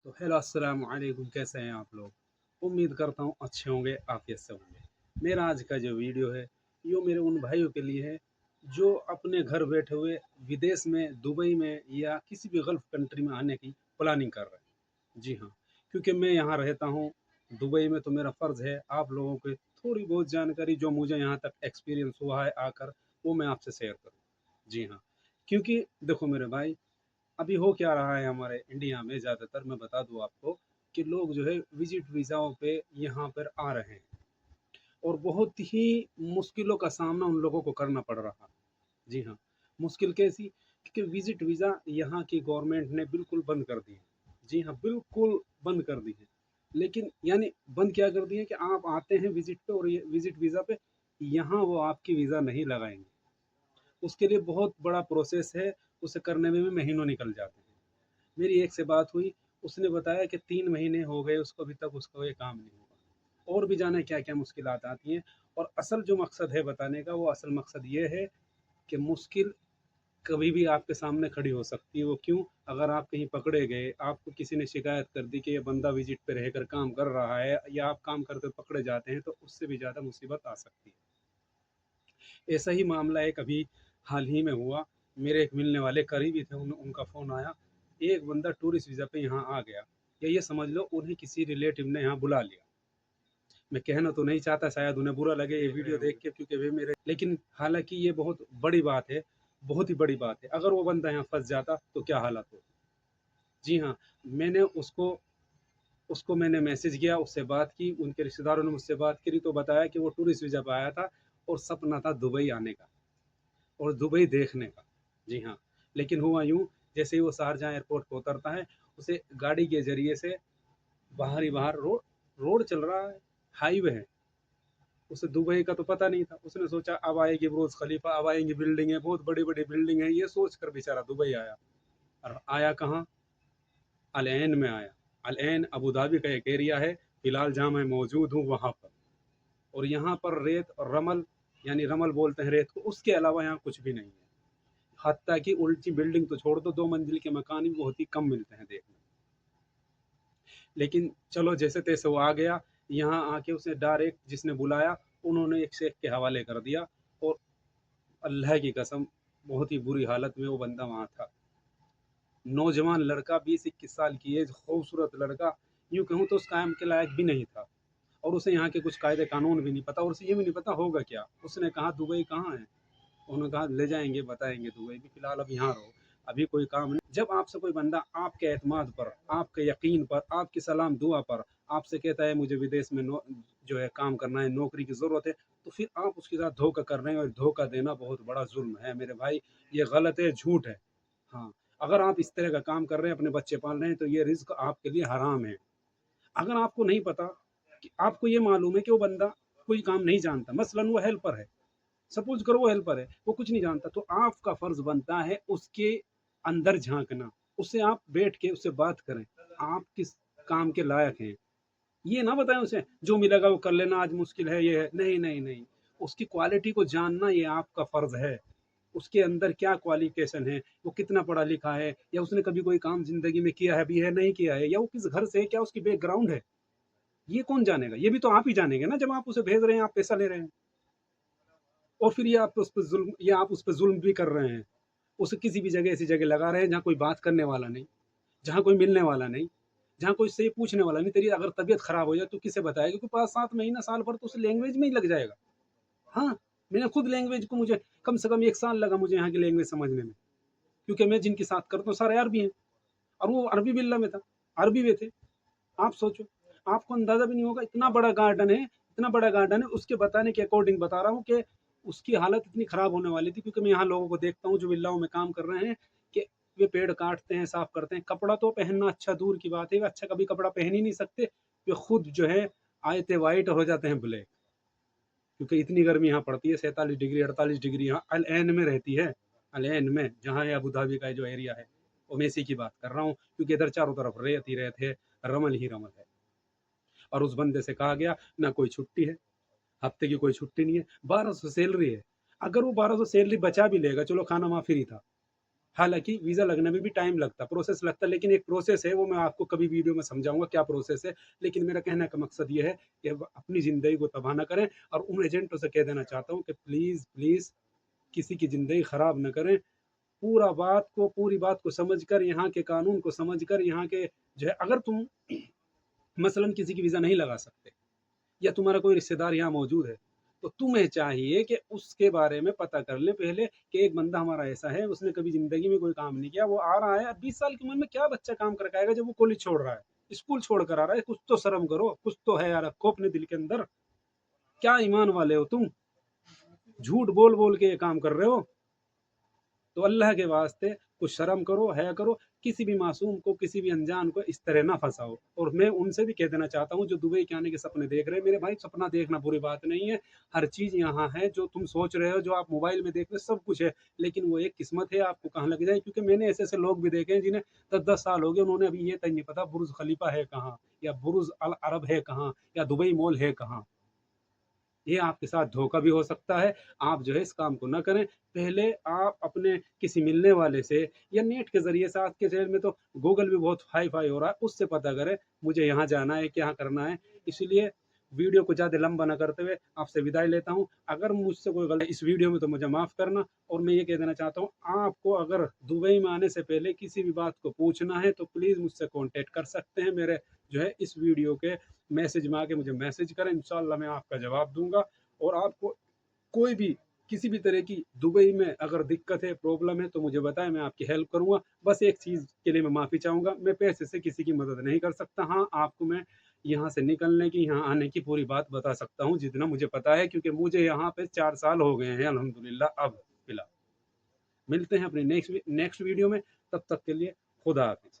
तो हेलो अस्सलाम वालेकुम, कैसे हैं आप लोग। उम्मीद करता हूँ अच्छे होंगे, आफियत से होंगे। मेरा आज का जो वीडियो है ये मेरे उन भाइयों के लिए है जो अपने घर बैठे हुए विदेश में, दुबई में या किसी भी गल्फ कंट्री में आने की प्लानिंग कर रहे हैं। जी हाँ, क्योंकि मैं यहाँ रहता हूँ दुबई में, तो मेरा फ़र्ज़ है आप लोगों को थोड़ी बहुत जानकारी जो मुझे यहाँ तक एक्सपीरियंस हुआ है आकर, वो मैं आपसे शेयर करूँ। जी हाँ, क्योंकि देखो मेरे भाई, अभी हो क्या रहा है हमारे इंडिया में, ज़्यादातर मैं बता दूँ आपको कि लोग जो है विजिट वीज़ाओं पे यहाँ पर आ रहे हैं और बहुत ही मुश्किलों का सामना उन लोगों को करना पड़ रहा है। जी हाँ, मुश्किल कैसी? क्योंकि विजिट वीज़ा यहाँ की गवर्नमेंट ने बिल्कुल बंद कर दी है। जी हाँ, बिल्कुल बंद कर दी है। लेकिन यानी बंद क्या कर दी है कि आप आते हैं विजिट पे और ये विजिट वीज़ा पे, यहाँ वो आपकी वीज़ा नहीं लगाएंगे। उसके लिए बहुत बड़ा प्रोसेस है, उसे करने में भी महीनों निकल जाते हैं। मेरी एक से बात हुई, उसने बताया कि 3 महीने हो गए उसको, अभी तक उसका ये काम नहीं हुआ। और भी जाने क्या-क्या मुश्किलात आती हैं। और असल जो मकसद है बताने का, वो असल मकसद ये है कि मुश्किल कभी भी आपके सामने खड़ी हो सकती है। वो क्यों? अगर आप कहीं पकड़े गए, आपको किसी ने शिकायत कर दी कि ये बंदा विजिट पे रहकर काम कर रहा है, या आप काम करते पकड़े जाते हैं, तो उससे भी ज़्यादा मुसीबत आ सकती है। ऐसा ही मामला एक अभी हाल ही में हुआ। मेरे एक मिलने वाले करीबी थे, उनका फ़ोन आया, एक बंदा टूरिस्ट वीज़ा पे यहाँ आ गया, या ये समझ लो उन्हें किसी रिलेटिव ने यहाँ बुला लिया। मैं कहना तो नहीं चाहता, शायद उन्हें बुरा लगे ये वीडियो देख के, क्योंकि वे मेरे, लेकिन हालांकि ये बहुत बड़ी बात है, बहुत ही बड़ी बात है। अगर वो बंदा यहाँ फंस जाता तो क्या हालत हो। जी हाँ, मैंने उसको उसको मैंने मैसेज किया, उससे बात की, उनके रिश्तेदारों ने मुझसे बात करी तो बताया कि वो टूरिस्ट वीज़ा पे आया था और सपना था दुबई आने का और दुबई देखने का। जी हाँ, लेकिन हुआ यूँ, जैसे ही वो शारजाह एयरपोर्ट पे उतरता है, उसे गाड़ी के ज़रिए से बाहर ही बाहर रोड रोड चल रहा है, हाईवे है। उसे दुबई का तो पता नहीं था। उसने सोचा अब आएगी बुर्ज खलीफा, अब आएँगी बिल्डिंगें, बहुत बड़ी-बड़ी बिल्डिंग है, ये सोच कर बेचारा दुबई आया। और आया कहाँ? अल ऐन में आया। अल ऐन अबू धाबी का एक एरिया है, फिलहाल जहाँ मैं मौजूद हूँ वहाँ पर। और यहाँ पर रेत और रमल, यानी रमल बोलते हैं रेत को, उसके अलावा यहाँ कुछ भी नहीं है। हत्ता कि उल्टी बिल्डिंग तो छोड़ दो, 2 मंजिल के मकान भी बहुत ही कम मिलते हैं देखने। लेकिन चलो जैसे तैसे वो आ गया, यहाँ आके उसे डायरेक्ट जिसने बुलाया, उन्होंने एक शेख के हवाले कर दिया। और अल्लाह की कसम, बहुत ही बुरी हालत में वो बंदा वहाँ था। नौजवान लड़का, 20-21 साल की एज, खूबसूरत लड़का, यूँ कहूँ तो उस काम के लायक भी नहीं था। और उसे यहाँ के कुछ कायदे कानून भी नहीं पता, और उसे ये भी नहीं पता होगा क्या। उसने कहा दुबई कहाँ है? उन्होंने कहा ले जाएंगे, बताएंगे दुबई भी, फिलहाल अब यहाँ रहो, अभी कोई काम नहीं। जब आपसे कोई बंदा आपके एतमाद पर, आपके यकीन पर, आपकी सलाम दुआ पर आपसे कहता है मुझे विदेश में जो है काम करना है, नौकरी की ज़रूरत है, तो फिर आप उसके साथ धोखा कर रहे हैं। और धोखा देना बहुत बड़ा जुल्म है मेरे भाई, ये गलत है, झूठ है। हाँ, अगर आप इस तरह का काम कर रहे हैं, अपने बच्चे पाल रहे हैं, तो ये रिस्क आपके लिए हराम है। अगर आपको नहीं पता, कि आपको ये मालूम है कि वो बंदा कोई काम नहीं जानता, मसलन वो हेल्पर है, सपोज करो वो हेल्पर है, वो कुछ नहीं जानता, तो आपका फर्ज बनता है उसके अंदर झांकना, उससे आप बैठ के उससे बात करें, आप किस काम के लायक हैं। ये ना बताएं उसे जो मिलेगा वो कर लेना, आज मुश्किल है, ये है, नहीं नहीं नहीं। उसकी क्वालिटी को जानना ये आपका फर्ज है। उसके अंदर क्या क्वालिफिकेशन है, वो कितना पढ़ा लिखा है, या उसने कभी कोई काम जिंदगी में किया है भी है, नहीं किया है, या वो किस घर से है, क्या उसकी बैकग्राउंड है, ये कौन जानेगा? ये भी तो आप ही जानेंगे ना, जब आप उसे भेज रहे हैं, आप पैसा ले रहे हैं। और फिर ये आप उस पर जुल्म भी कर रहे हैं। उसे किसी भी जगह ऐसी जगह लगा रहे हैं जहाँ कोई बात करने वाला नहीं, जहाँ कोई मिलने वाला नहीं, जहाँ कोई उससे ये पूछने वाला नहीं, तेरी अगर तबीयत खराब हो जाए तो किसे बताएगा? क्योंकि 5-7 महीना, साल भर तो उस लैंग्वेज में ही लग जाएगा। हाँ, मैंने खुद लैंग्वेज को, मुझे कम से कम 1 साल लगा मुझे यहाँ की लैंग्वेज समझने में, क्योंकि मैं जिनके साथ करता हूँ सारे अरबी हैं, और वो अरबी बिल्ला में था, अरबी में थे। आप सोचो, आपको अंदाजा भी नहीं होगा, इतना बड़ा गार्डन है, इतना बड़ा गार्डन है, उसके बताने के अकॉर्डिंग बता रहा हूँ कि उसकी हालत इतनी खराब होने वाली थी, क्योंकि मैं यहाँ लोगों को देखता हूँ जो विल्लाओं में काम कर रहे हैं, कि वे पेड़ काटते हैं, साफ करते हैं, कपड़ा तो पहनना अच्छा दूर की बात है, वे अच्छा कभी कपड़ा पहन ही नहीं सकते। वे खुद जो है आए थे वाइट और हो जाते हैं ब्लैक, क्योंकि इतनी गर्मी यहाँ पड़ती है, 47 डिग्री 48 डिग्री यहाँ अल ऐन में रहती है। अल ऐन में, जहाँ है अबू धाबी का जो एरिया है, वो मैं इसी की बात कर रहा हूँ, क्योंकि इधर चारों तरफ रेत ही रेत है, रमल ही रमल है। और उस बंदे से कहा गया ना कोई छुट्टी है, हफ्ते की कोई छुट्टी नहीं है, 1200 सैलरी है। अगर वो 1200 सैलरी बचा भी लेगा, चलो खाना वहाँ फ्री था, हालांकि वीज़ा लगने में भी टाइम लगता, प्रोसेस लगता, लेकिन एक प्रोसेस है, वो मैं आपको कभी वीडियो में समझाऊंगा क्या प्रोसेस है। लेकिन मेरा कहने का मकसद ये है कि अपनी ज़िंदगी को तबाह ना करें, और उन एजेंटों से कह देना चाहता हूँ कि प्लीज़ प्लीज़ किसी की ज़िंदगी ख़राब न करें। पूरी बात को समझकर, यहाँ के कानून को समझकर, यहाँ के जो है, अगर तुम मसलन किसी की वीज़ा नहीं लगा सकते, या तुम्हारा कोई रिश्तेदार यहाँ मौजूद है, तो तुम्हें चाहिए कि उसके बारे में पता कर ले पहले, कि एक बंदा हमारा ऐसा है, उसने कभी ज़िंदगी में कोई काम नहीं किया, वो आ रहा है, 20 साल की उम्र में क्या बच्चा काम कर के आएगा जब वो कॉलेज छोड़ रहा है, स्कूल छोड़ कर आ रहा है। कुछ तो शर्म करो, कुछ तो है यार, रखो अपने दिल के अंदर। क्या ईमान वाले हो तुम, झूठ बोल बोल के ये काम कर रहे हो। तो अल्लाह के वास्ते कुछ शर्म करो, हया करो। किसी भी मासूम को, किसी भी अनजान को इस तरह ना फंसाओ। और मैं उनसे भी कह देना चाहता हूँ जो दुबई के आने के सपने देख रहे हैं, मेरे भाई सपना देखना बुरी बात नहीं है, हर चीज़ यहाँ है। जो तुम सोच रहे हो, जो आप मोबाइल में देख रहे हो, सब कुछ है, लेकिन वो एक किस्मत है आपको कहाँ लग जाए। क्योंकि मैंने ऐसे ऐसे लोग भी देखे हैं जिन्हें 10 10 साल हो गए, उन्होंने अभी ये तक नहीं पता बुर्ज खलीफा है कहाँ, या बुर्ज अल अरब है कहाँ, या दुबई मॉल है कहाँ। ये आपके साथ धोखा भी हो सकता है। आप जो है इस काम को ना करें। पहले आप अपने किसी मिलने वाले से, या नेट के ज़रिए से, आज के शहर में तो गूगल भी बहुत हाई-फ़ाई हो रहा है, उससे पता करें मुझे यहाँ जाना है, क्या करना है। इसीलिए वीडियो को ज़्यादा लंबा ना करते हुए आपसे विदाई लेता हूँ। अगर मुझसे कोई गलती इस वीडियो में तो मुझे माफ़ करना। और मैं ये कह देना चाहता हूँ, आपको अगर दुबई में आने से पहले किसी भी बात को पूछना है तो प्लीज़ मुझसे कॉन्टैक्ट कर सकते हैं। मेरे जो है इस वीडियो के मैसेज में आके मुझे मैसेज करें, इंशाल्लाह मैं आपका जवाब दूँगा। और आपको कोई भी किसी भी तरह की दुबई में अगर दिक्कत है, प्रॉब्लम है, तो मुझे बताएं, मैं आपकी हेल्प करूंगा। बस एक चीज़ के लिए मैं माफ़ी चाहूँगा, मैं पैसे से किसी की मदद नहीं कर सकता। हाँ, आपको मैं यहाँ से निकलने की, यहाँ आने की पूरी बात बता सकता हूँ जितना मुझे पता है, क्योंकि मुझे यहाँ पे 4 साल हो गए हैं अल्हम्दुलिल्लाह। अब फिलहाल मिलते हैं अपने नेक्स्ट वीडियो में, तब तक के लिए खुदा हाफिज।